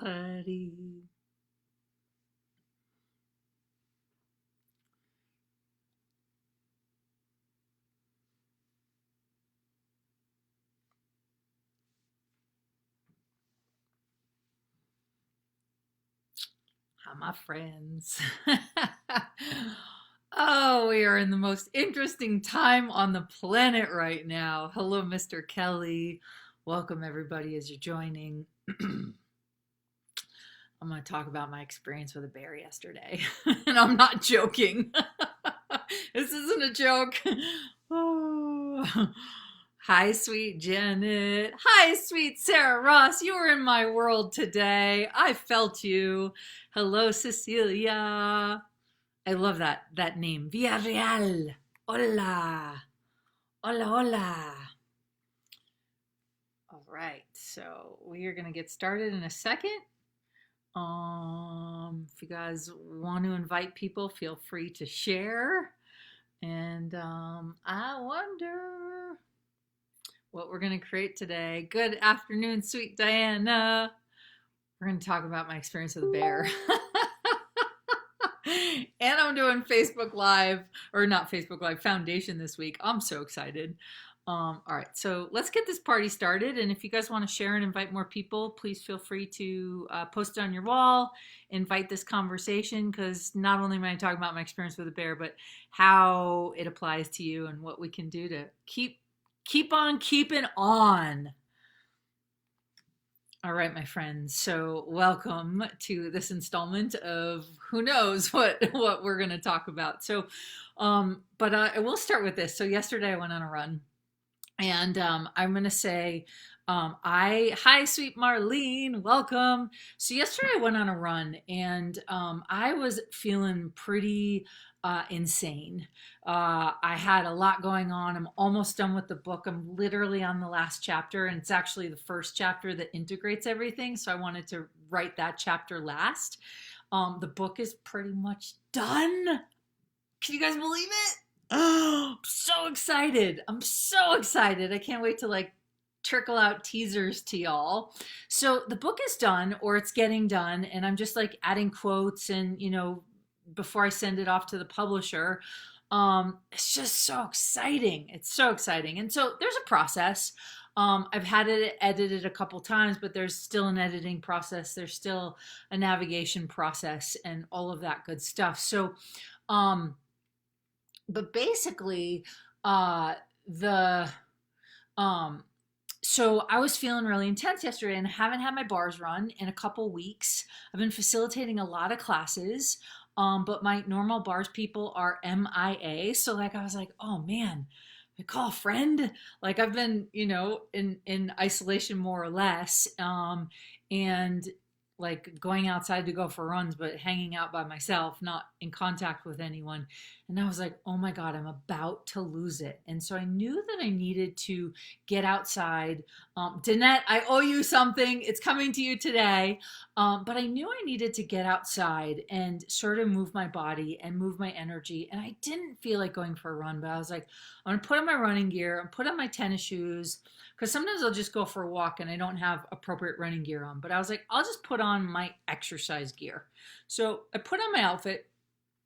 buddy. Hi, my friends. Oh, we are in the most interesting time on the planet right now. Hello, Mr. Kelly. Welcome, everybody, as you're joining. I'm going to talk about my experience with a bear yesterday, and I'm not joking. This isn't a joke. Oh. Hi, sweet Janet. Hi, sweet Sarah Ross. You were in my world today. I felt you. Hello, Cecilia. I love that name. Villarreal. Hola. Hola, hola. All right. So we are going to get started in a second. If you guys want to invite people, feel free to share. And I wonder what we're going to create today. Good afternoon, sweet Diana. We're going to talk about my experience with a bear. And I'm doing Facebook Live, or not Facebook Live, Foundation this week. I'm so excited. All right, so let's get this party started. And if you guys want to share and invite more people, please feel free to post it on your wall, invite this conversation, because not only am I talking about my experience with a bear, but how it applies to you and what we can do to keep on keeping on. All right, my friends. So welcome to this installment of who knows what we're going to talk about. So, but I will start with this. So yesterday I went on a run, and I'm going to say, hi, sweet Marlene, welcome. So yesterday I went on a run, and I was feeling pretty insane. I had a lot going on. I'm almost done with the book. I'm literally on the last chapter, and it's actually the first chapter that integrates everything. So I wanted to write that chapter last. The book is pretty much done. Can you guys believe it? Oh, I'm so excited. I'm so excited. I can't wait to trickle out teasers to y'all. So the book is done, or it's getting done, and I'm just adding quotes and, before I send it off to the publisher. It's just so exciting. It's so exciting. And so there's a process. I've had it edited a couple times, but there's still an editing process. There's still a navigation process and all of that good stuff. So, but basically, the um, so I was feeling really intense yesterday, and I haven't had my bars run in a couple weeks. I've been facilitating a lot of classes, but my normal bars people are MIA. So I was like, oh man, I call a friend. I've been, in isolation more or less, and going outside to go for runs, but hanging out by myself, not in contact with anyone. And I was like, oh my God, I'm about to lose it. And so I knew that I needed to get outside. Danette, I owe you something. It's coming to you today. But I knew I needed to get outside and sort of move my body and move my energy. And I didn't feel like going for a run, but I was like, I'm going to put on my running gear. I'm put on my tennis shoes, because sometimes I'll just go for a walk and I don't have appropriate running gear on. But I was like, I'll just put on my exercise gear. So I put on my outfit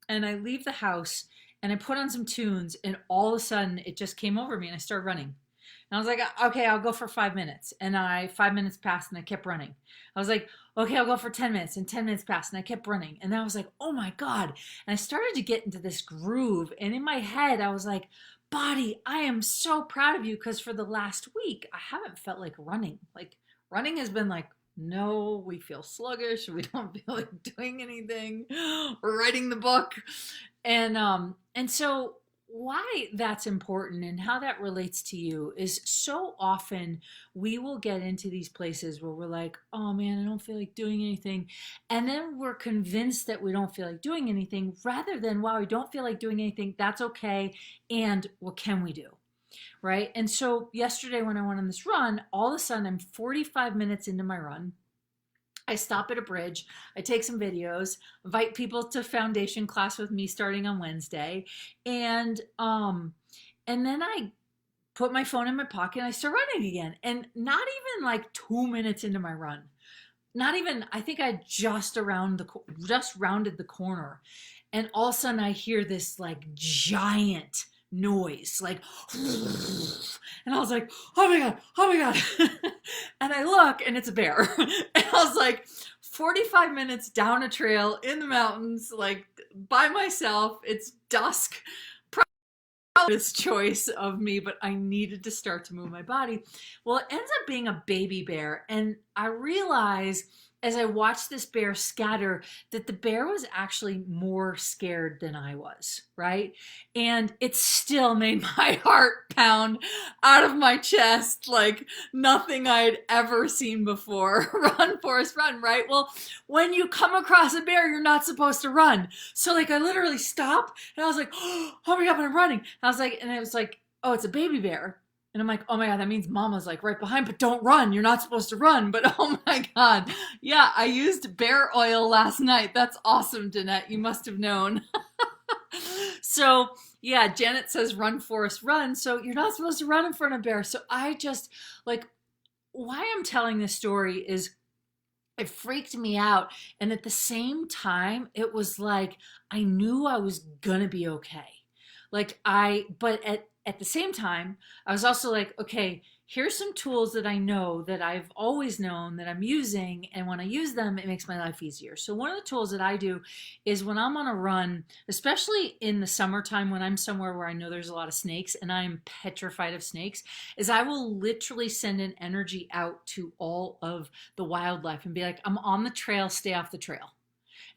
and I leave the house and I put on some tunes, and all of a sudden it just came over me and I started running. And I was like, okay, I'll go for 5 minutes. And 5 minutes passed and I kept running. I was like, okay, I'll go for 10 minutes, and 10 minutes passed and I kept running. And then I was like, oh my God. And I started to get into this groove. And in my head, I was like, body, I am so proud of you, because for the last week, I haven't felt like running. Running has been like, no, we feel sluggish. We don't feel like doing anything. We're writing the book. And so why that's important and how that relates to you is, so often we will get into these places where we're like, oh man, I don't feel like doing anything. And then we're convinced that we don't feel like doing anything, rather than, wow, we don't feel like doing anything. That's okay. And what can we do? Right. And so yesterday when I went on this run, all of a sudden I'm 45 minutes into my run. I stop at a bridge, I take some videos, invite people to foundation class with me starting on Wednesday. And then I put my phone in my pocket and I start running again. And not even 2 minutes into my run, not even, I think I just rounded the corner, and all of a sudden I hear this like giant noise, like, and I was like, oh my God, oh my God. And I look and it's a bear. And I was like, 45 minutes down a trail in the mountains, like by myself. It's dusk. This choice of me, but I needed to start to move my body. Well, it ends up being a baby bear. And I realized as I watched this bear scatter that the bear was actually more scared than I was, right? And it still made my heart pound out of my chest like nothing I'd ever seen before. Run, Forrest, run, right? Well, when you come across a bear, you're not supposed to run. So like I literally stopped and I was like, oh my God, but I'm running. And I was like, and it was like, oh, it's a baby bear. And I'm like, oh my God, that means mama's like right behind, but don't run. You're not supposed to run. But oh my God. Yeah, I used bear oil last night. That's awesome, Danette. You must have known. So yeah, Janet says, run, Forrest, run. So you're not supposed to run in front of bear. So I just like, why I'm telling this story is it freaked me out. And at the same time, it was like, I knew I was gonna be okay. But at the same time, I was also like, okay, here's some tools that I know that I've always known that I'm using. And when I use them, it makes my life easier. So one of the tools that I do is when I'm on a run, especially in the summertime, when I'm somewhere where I know there's a lot of snakes and I'm petrified of snakes, is I will literally send an energy out to all of the wildlife and be like, I'm on the trail, stay off the trail.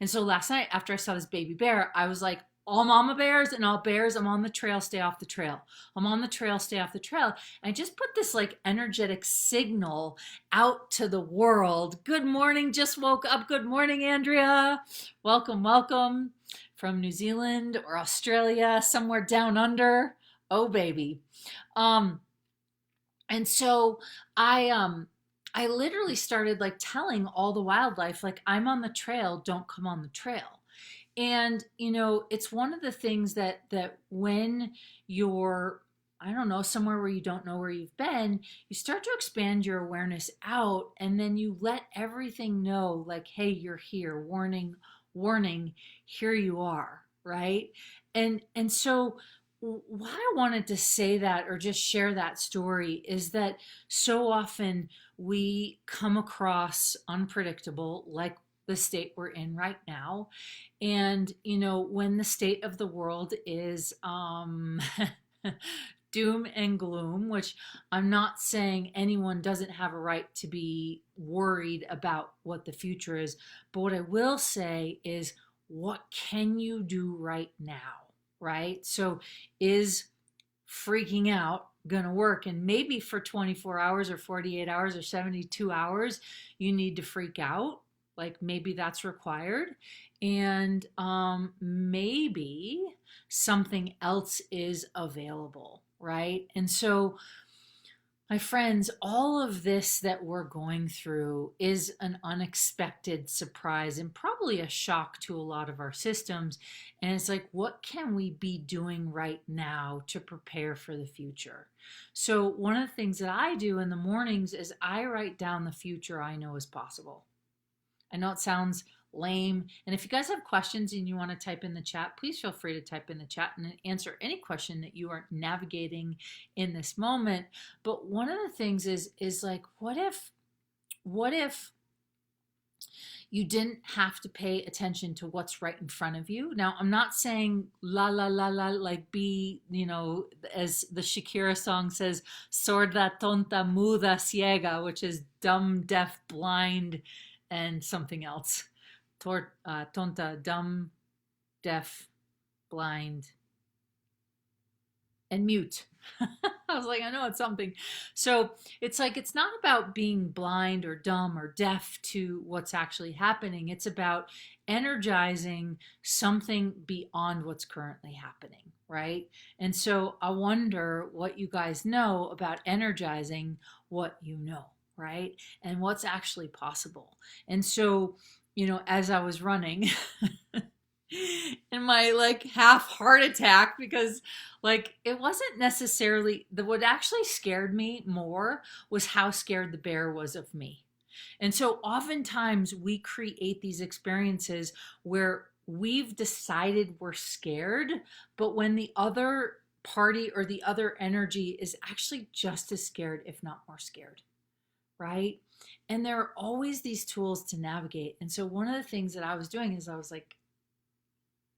And so last night after I saw this baby bear, I was like, all mama bears and all bears, I'm on the trail, stay off the trail. I'm on the trail, stay off the trail. And I just put this like energetic signal out to the world. Good morning, just woke up. Good morning, Andrea. Welcome, welcome from New Zealand or Australia, somewhere down under. Oh, baby. And so I literally started like telling all the wildlife, like, I'm on the trail, don't come on the trail. And it's one of the things that when you're, I don't know, somewhere where you don't know where you've been, you start to expand your awareness out, and then you let everything know, like, hey, you're here, warning, warning, here you are, right? And so why I wanted to say that or just share that story is that so often we come across unpredictable, like the state we're in right now. And, when the state of the world is doom and gloom, which I'm not saying anyone doesn't have a right to be worried about what the future is. But what I will say is, what can you do right now? Right? So is freaking out going to work? And maybe for 24 hours or 48 hours or 72 hours, you need to freak out. Like maybe that's required. And maybe something else is available, right? And so, my friends, all of this that we're going through is an unexpected surprise and probably a shock to a lot of our systems. And it's like, what can we be doing right now to prepare for the future? So one of the things that I do in the mornings is I write down the future I know is possible. I know it sounds lame. And if you guys have questions and you want to type in the chat, please feel free to type in the chat and answer any question that you are navigating in this moment. But one of the things is like, what if you didn't have to pay attention to what's right in front of you? Now, I'm not saying la la la la, like be, as the Shakira song says, sorda, tonta, muda, ciega, which is dumb, deaf, blind, and something else. Tonta, dumb, deaf, blind, and mute. I was like, I know it's something. So it's like, it's not about being blind or dumb or deaf to what's actually happening. It's about energizing something beyond what's currently happening, right? And so I wonder what you guys know about energizing what you know, right? And what's actually possible. And so, as I was running in my like half heart attack, because like it wasn't necessarily what actually scared me more was how scared the bear was of me. And so oftentimes we create these experiences where we've decided we're scared, but when the other party or the other energy is actually just as scared, if not more scared, right? And there are always these tools to navigate. And so one of the things that I was doing is I was like,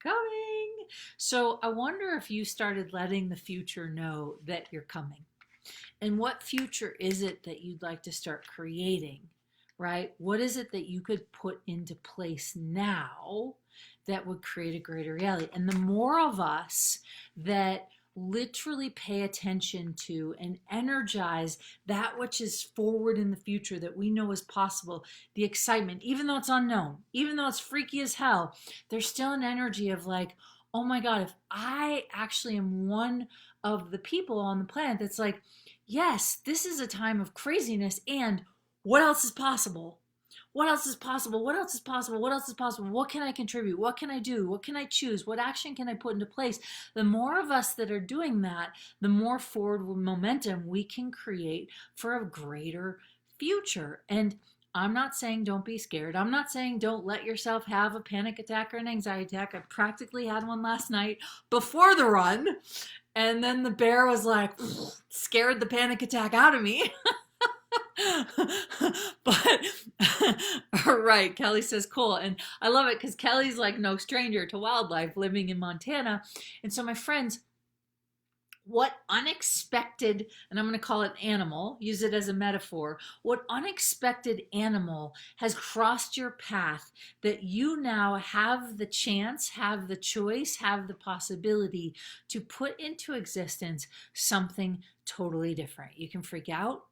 coming. So I wonder if you started letting the future know that you're coming. And what future is it that you'd like to start creating, right? What is it that you could put into place now that would create a greater reality? And the more of us that literally pay attention to and energize that which is forward in the future that we know is possible, the excitement, even though it's unknown, even though it's freaky as hell, there's still an energy of like, oh my God, if I actually am one of the people on the planet that's like, yes, this is a time of craziness, and what else is possible? What else is possible? What else is possible? What else is possible? What can I contribute? What can I do? What can I choose? What action can I put into place? The more of us that are doing that, the more forward momentum we can create for a greater future. And I'm not saying don't be scared. I'm not saying don't let yourself have a panic attack or an anxiety attack. I practically had one last night before the run. And then the bear was like, scared the panic attack out of me. But right, Kelly says cool. And I love it because Kelly's like no stranger to wildlife, living in Montana. And so my friends, what unexpected, and I'm going to call it animal, use it as a metaphor, what unexpected animal has crossed your path that you now have the chance, have the choice, have the possibility to put into existence something totally different? You can freak out,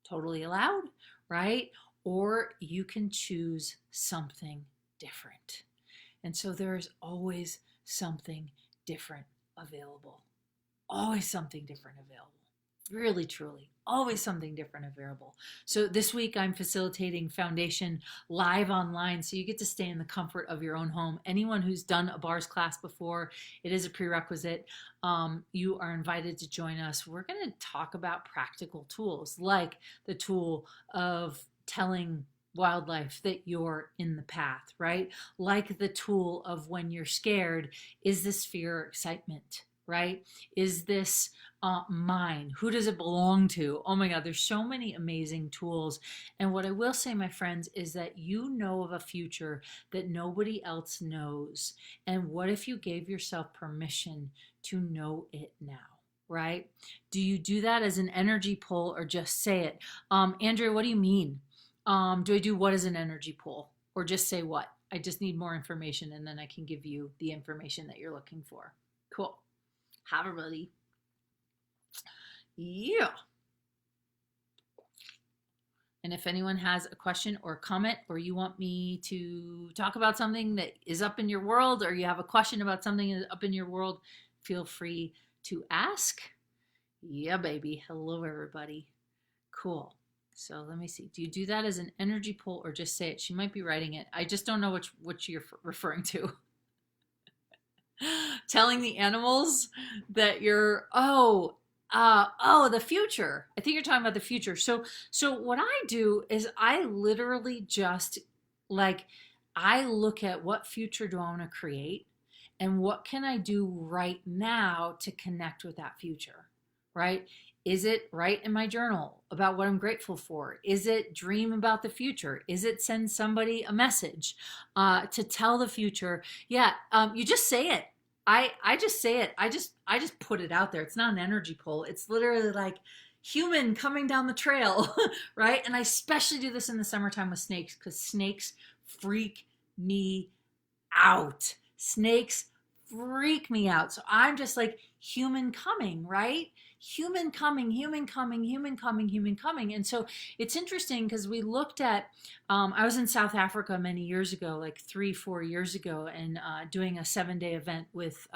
totally allowed, right? Or you can choose something different. And so there is always something different available. Always something different available. Really, truly, always something different available. So this week I'm facilitating Foundation live online, so you get to stay in the comfort of your own home. Anyone who's done a bars class before, it is a prerequisite. You are invited to join us. We're going to talk about practical tools, like the tool of telling wildlife that you're in the path, right? Like the tool of when you're scared, is this fear or excitement? Right? Is this mine? Who does it belong to? Oh my God, there's so many amazing tools. And what I will say, my friends, is that you know of a future that nobody else knows. And what if you gave yourself permission to know it now? Right? Do you do that as an energy pull or just say it? Andrea, what do you mean? Do I do what as an energy pull or just say what? I just need more information and then I can give you the information that you're looking for. Cool. Have a buddy. Yeah. And if anyone has a question or comment, or you want me to talk about something that is up in your world, or you have a question about something that is up in your world, feel free to ask. Yeah, baby. Hello, everybody. Cool. So let me see. Do you do that as an energy pull or just say it? She might be writing it. I just don't know which you're referring to. Telling the animals that you're the future. I think you're talking about the future. So what I do is I literally just like I look at what future do I want to create and what can I do right now to connect with that future, right? Is it write in my journal about what I'm grateful for? Is it dream about the future? Is it send somebody a message to tell the future? Yeah, you just say it. I just say it. I just put it out there. It's not an energy pull. It's literally like human coming down the trail, right? And I especially do this in the summertime with snakes because snakes freak me out. Snakes freak me out. So I'm just like human coming, right? Human coming, human coming, human coming, human coming. And so it's interesting because we looked at, I was in South Africa many years ago, like 3-4 years ago, and doing a 7-day event with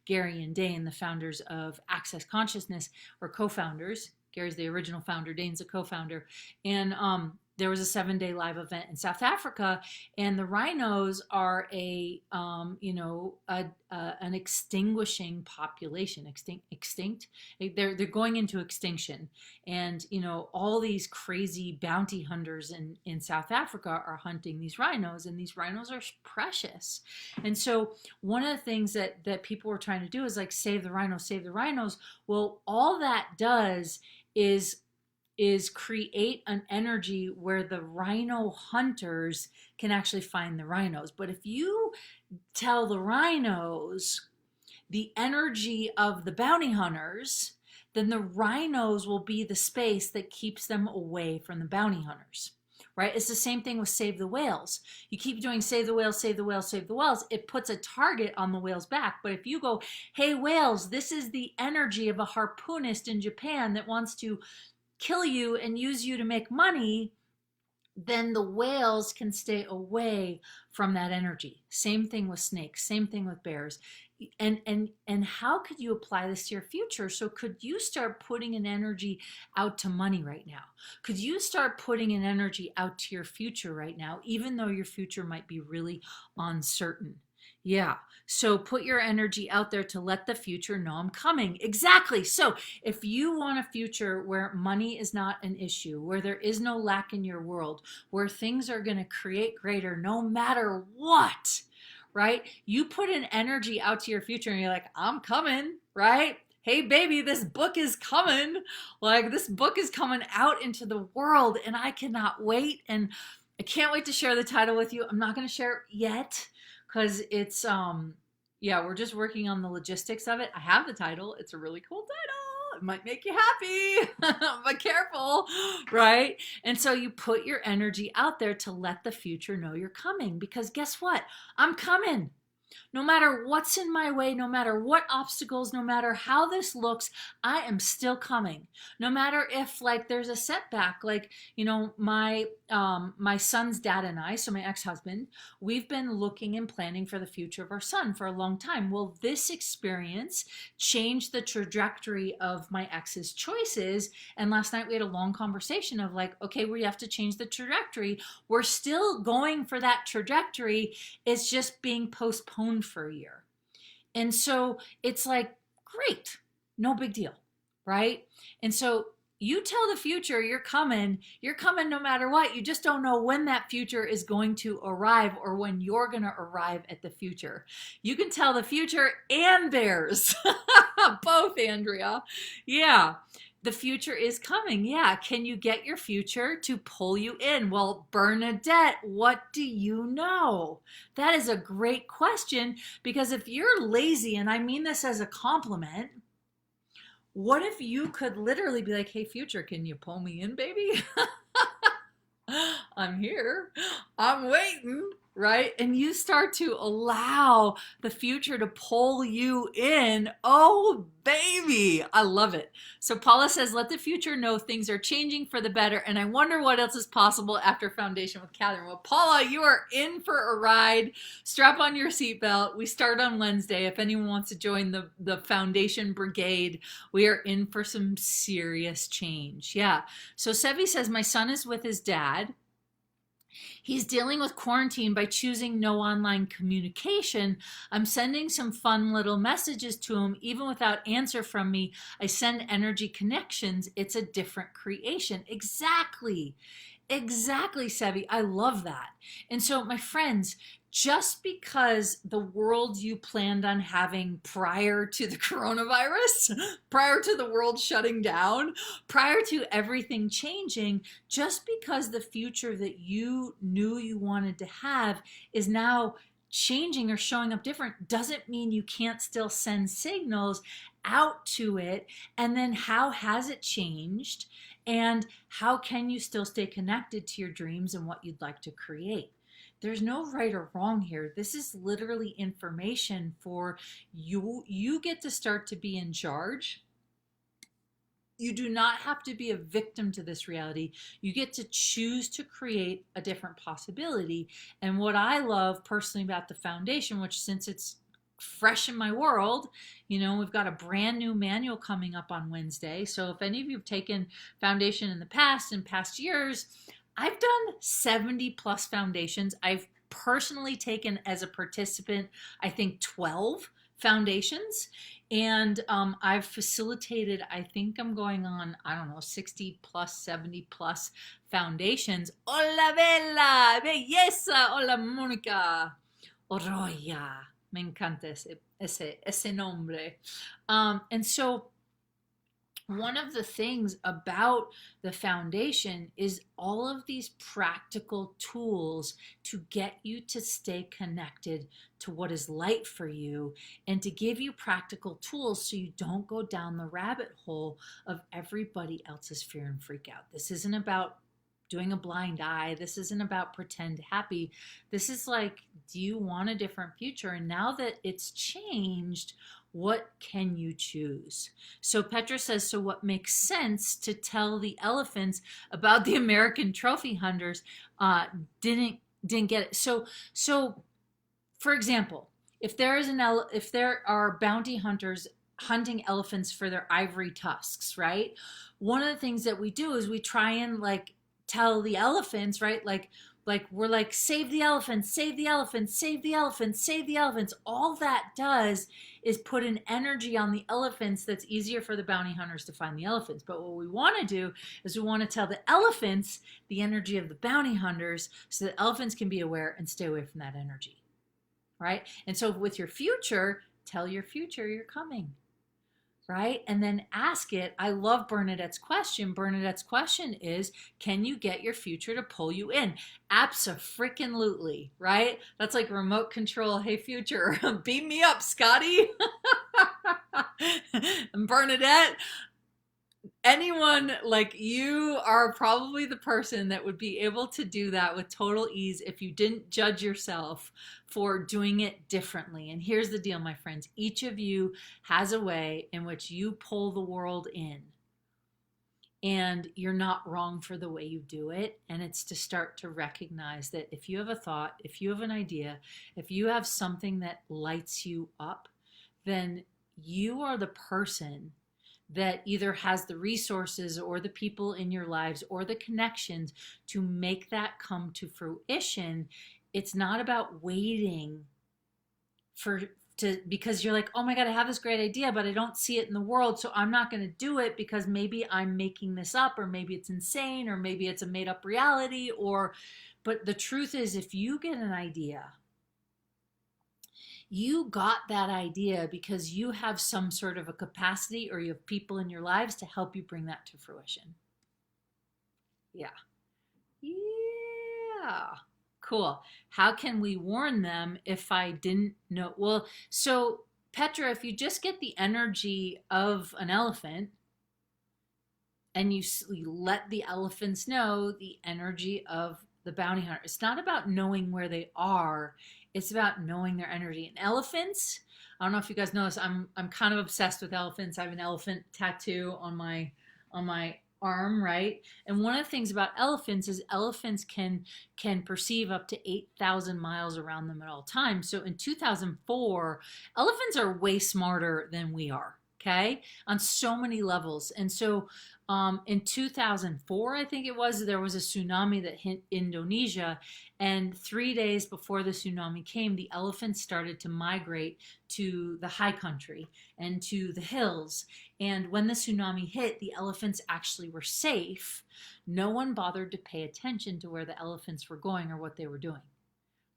Gary and Dane, the founders of Access Consciousness, or co-founders. Gary's the original founder, Dane's a co-founder. And there was a 7-day live event in South Africa, and the rhinos are an extinguishing population, extinct. They're going into extinction, and all these crazy bounty hunters in South Africa are hunting these rhinos, and these rhinos are precious. And so one of the things that people were trying to do is like save the rhinos, save the rhinos. Well, all that does is create an energy where the rhino hunters can actually find the rhinos. But if you tell the rhinos the energy of the bounty hunters, then the rhinos will be the space that keeps them away from the bounty hunters. Right? It's the same thing with save the whales. You keep doing save the whales, save the whales, save the whales. It puts a target on the whale's back. But if you go, hey, whales, this is the energy of a harpoonist in Japan that wants to kill you and use you to make money, then the whales can stay away from that energy. Same thing with snakes, same thing with bears. And how could you apply this to your future? So could you start putting an energy out to money right now? Could you start putting an energy out to your future right now, even though your future might be really uncertain? Yeah. So put your energy out there to let the future know I'm coming. Exactly. So if you want a future where money is not an issue, where there is no lack in your world, where things are going to create greater no matter what, right? You put an energy out to your future and you're like, I'm coming, right? Hey, baby, this book is coming. Like, this book is coming out into the world, and I cannot wait. And I can't wait to share the title with you. I'm not going to share it yet, because it's we're just working on the logistics of it. I have the title. It's a really cool title. It might make you happy, but careful, right? And so you put your energy out there to let the future know you're coming, because guess what? I'm coming. No matter what's in my way, no matter what obstacles, no matter how this looks, I am still coming. No matter if like there's a setback, like, my son's dad and I, so my ex-husband, we've been looking and planning for the future of our son for a long time. Well, this experience changed the trajectory of my ex's choices. And last night we had a long conversation of like, okay, we have to change the trajectory. We're still going for that trajectory. It's just being postponed for a year. And so it's like, great, no big deal, right? And so you tell the future you're coming no matter what. You just don't know when that future is going to arrive or when you're going to arrive at the future. You can tell the future and theirs. Both, Andrea. Yeah. The future is coming. Yeah. Can you get your future to pull you in? Well, Bernadette, what do you know? That is a great question, because if you're lazy, and I mean this as a compliment, what if you could literally be like, hey, future, can you pull me in, baby? I'm here. I'm waiting, right? And you start to allow the future to pull you in. Oh, baby. I love it. So Paula says, let the future know things are changing for the better. And I wonder what else is possible after Foundation with Katherine. Well, Paula, you are in for a ride. Strap on your seatbelt. We start on Wednesday. If anyone wants to join the Foundation Brigade, we are in for some serious change. Yeah. So Sevi says, my son is with his dad. He's dealing with quarantine by choosing no online communication. I'm sending some fun little messages to him. Even without answer from me, I send energy connections. It's a different creation. Exactly. Exactly, Sevi. I love that. And so, my friends, just because the world you planned on having prior to the coronavirus, prior to the world shutting down, prior to everything changing, just because the future that you knew you wanted to have is now changing or showing up different, doesn't mean you can't still send signals out to it. And then how has it changed? And how can you still stay connected to your dreams and what you'd like to create? There's no right or wrong here. This is literally information for you. You get to start to be in charge. You do not have to be a victim to this reality. You get to choose to create a different possibility. And what I love personally about the foundation, which since it's fresh in my world, we've got a brand new manual coming up on Wednesday. So if any of you have taken foundation in the past years, I've done 70 plus foundations. I've personally taken as a participant, I think 12 foundations. And I've facilitated, I think I'm going on, I don't know, 60 plus, 70 plus foundations. Hola, Bella, belleza. Hola, Mónica. Oroya. Me encanta ese nombre. And so one of the things about the foundation is all of these practical tools to get you to stay connected to what is light for you and to give you practical tools so you don't go down the rabbit hole of everybody else's fear and freak out. This isn't about doing a blind eye. This isn't about pretend happy. This is like, do you want a different future? And now that it's changed, what can you choose? So Petra says, so what makes sense to tell the elephants about the American trophy hunters didn't get it. So for example, if there are bounty hunters hunting elephants for their ivory tusks, right? One of the things that we do is we try and like tell the elephants, right? Like we're like, save the elephants, save the elephants, save the elephants, save the elephants. All that does is put an energy on the elephants that's easier for the bounty hunters to find the elephants. But what we want to do is we want to tell the elephants the energy of the bounty hunters so that elephants can be aware and stay away from that energy, right? And so with your future, tell your future you're coming. Right? And then ask it. I love Bernadette's question. Bernadette's question is, can you get your future to pull you in? Abso-freaking-lutely, right? That's like remote control. Hey, future, beam me up, Scotty. And Bernadette, anyone like you are probably the person that would be able to do that with total ease if you didn't judge yourself for doing it differently. And here's the deal, my friends. Each of you has a way in which you pull the world in. And you're not wrong for the way you do it. And it's to start to recognize that if you have a thought, if you have an idea, if you have something that lights you up, then you are the person that either has the resources or the people in your lives or the connections to make that come to fruition. It's not about waiting because you're like, oh my God, I have this great idea, but I don't see it in the world, so I'm not going to do it because maybe I'm making this up, or maybe it's insane, or maybe it's a made up reality. But the truth is, if you get an idea, you got that idea because you have some sort of a capacity, or you have people in your lives to help you bring that to fruition. Yeah. Cool. How can we warn them if I didn't know? Well, so Petra, if you just get the energy of an elephant and you let the elephants know the energy of the bounty hunter, it's not about knowing where they are. It's about knowing their energy. And elephants, I don't know if you guys know this, I'm kind of obsessed with elephants. I have an elephant tattoo on my arm, right? And one of the things about elephants is elephants can perceive up to 8,000 miles around them at all times. So in 2004, elephants are way smarter than we are, okay? On so many levels. And so in 2004, I think it was, there was a tsunami that hit Indonesia, and 3 days before the tsunami came, the elephants started to migrate to the high country and to the hills. And when the tsunami hit, the elephants actually were safe. No one bothered to pay attention to where the elephants were going or what they were doing,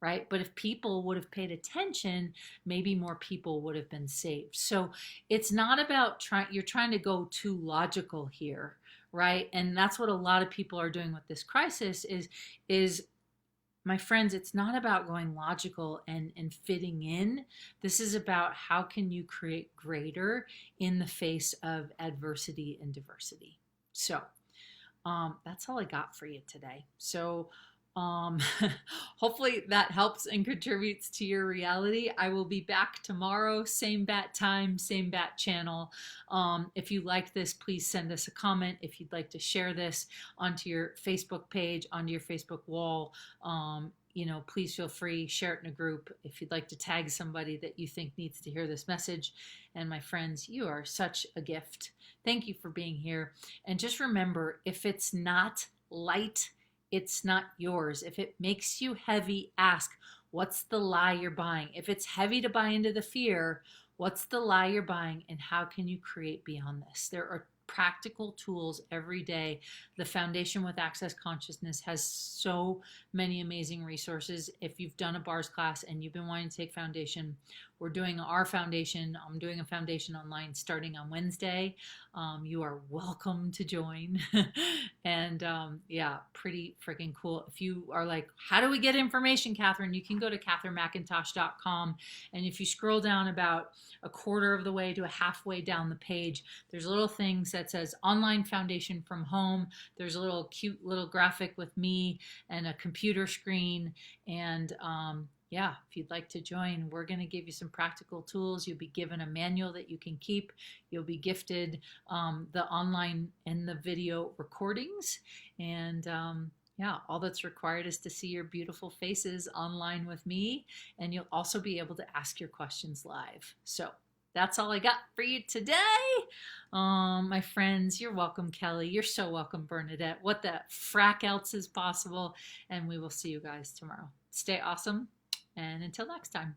right? But if people would have paid attention, maybe more people would have been saved. So it's not about you're trying to go too logical here, right? And that's what a lot of people are doing with this crisis is my friends, it's not about going logical and fitting in. This is about how can you create greater in the face of adversity and diversity. So that's all I got for you today. So hopefully that helps and contributes to your reality. I will be back tomorrow, same bat time, same bat channel. If you like this, please send us a comment. If you'd like to share this onto your Facebook page, onto your Facebook wall, please feel free, share it in a group. If you'd like to tag somebody that you think needs to hear this message. And my friends, you are such a gift. Thank you for being here. And just remember, if it's not light it's not yours. If it makes you heavy, ask, what's the lie you're buying? If it's heavy to buy into the fear, what's the lie you're buying and how can you create beyond this? There are practical tools every day. The Foundation with Access Consciousness has so many amazing resources. If you've done a bars class and you've been wanting to take foundation, we're doing our foundation. I'm doing a foundation online starting on Wednesday. You are welcome to join. And yeah, pretty freaking cool. If you are like, how do we get information, Katherine? You can go to katherinemcintosh.com. And if you scroll down about a quarter of the way to a halfway down the page, there's little things that says online foundation from home. There's a little cute little graphic with me and a computer screen. And yeah, if you'd like to join, we're going to give you some practical tools. You'll be given a manual that you can keep. You'll be gifted the online and the video recordings. And yeah, all that's required is to see your beautiful faces online with me. And you'll also be able to ask your questions live. So that's all I got for you today. My friends, you're welcome, Kelly. You're so welcome, Bernadette. What the frack else is possible? And we will see you guys tomorrow. Stay awesome. And until next time.